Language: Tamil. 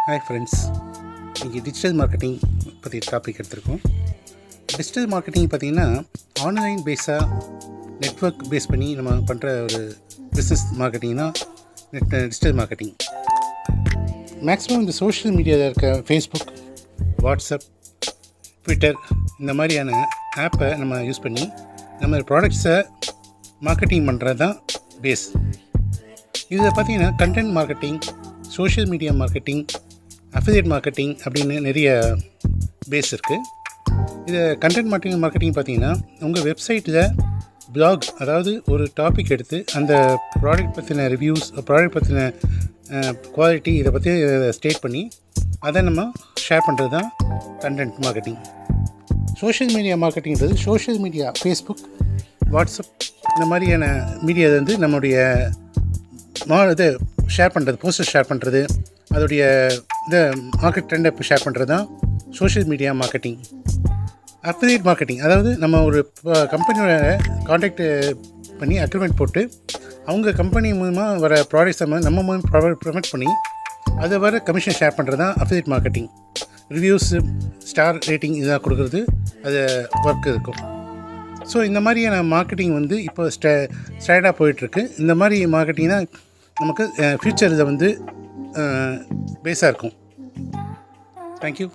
ஹாய் ஃப்ரெண்ட்ஸ், இன்றைக்கி டிஜிட்டல் மார்க்கெட்டிங் பற்றி டாபிக் எடுத்திருக்கோம். டிஜிட்டல் மார்க்கெட்டிங் பார்த்திங்கன்னா ஆன்லைன் பேஸாக நெட்வொர்க் பேஸ் பண்ணி நம்ம பண்ணுற ஒரு பிஸ்னஸ் மார்க்கெட்டிங் தான் டிஜிட்டல் மார்க்கெட்டிங். மேக்ஸிமம் இந்த சோஷியல் மீடியாவில் இருக்க ஃபேஸ்புக், வாட்ஸ்அப், ட்விட்டர் இந்த மாதிரியான ஆப்பை நம்ம யூஸ் பண்ணி நம்ம ப்ராடக்ட்ஸை மார்க்கெட்டிங் பண்ணுறது தான் பேஸ். இதில் பார்த்திங்கன்னா content marketing, social media marketing, affiliate marketing அப்படின்னு நிறைய பேஸ் இருக்குது. இது கண்டென்ட் மார்க்கெட்டிங் பார்த்திங்கன்னா உங்கள் வெப்சைட்டில் பிளாக், அதாவது ஒரு டாபிக் எடுத்து அந்த ப்ராடக்ட் பற்றின ரிவ்யூஸ், ப்ராடக்ட் பற்றின குவாலிட்டி இதை பற்றி ஸ்டேட் பண்ணி அதை நம்ம ஷேர் பண்ணுறது தான் கண்டென்ட் மார்க்கெட்டிங். சோஷியல் மீடியா மார்க்கெட்டிங்கிறது சோஷியல் மீடியா, ஃபேஸ்புக், வாட்ஸ்அப் இந்த மாதிரியான மீடியா வந்து நம்முடைய இதை ஷேர் பண்ணுறது, போஸ்டர் ஷேர் பண்ணுறது, அதோடைய இந்த மார்க்கெட் ட்ரெண்டை ஷேர் பண்ணுறது தான் social media marketing. Affiliate marketing, அதாவது நம்ம ஒரு கம்பெனியோட கான்டாக்ட் பண்ணி அக்ரிமெண்ட் போட்டு அவங்க கம்பெனி மூலமாக வர ப்ராடக்ட்ஸை நம்ம மூலம் ப்ரொமோட் பண்ணி அதை வர கமிஷன் ஷேர் பண்ணுறது தான் affiliate marketing. Reviews, star rating இதெல்லாம் கொடுக்குறது அது ஒர்க் இருக்கும். ஸோ இந்த மாதிரியான மார்க்கெட்டிங் வந்து இப்போ ஸ்ட்ரைடாக போயிட்டுருக்கு. இந்த மாதிரி மார்க்கெட்டிங் தான் நமக்கு ஃப்யூச்சரில் வந்து பேஸாக இருக்கும். தேங்க்யூ.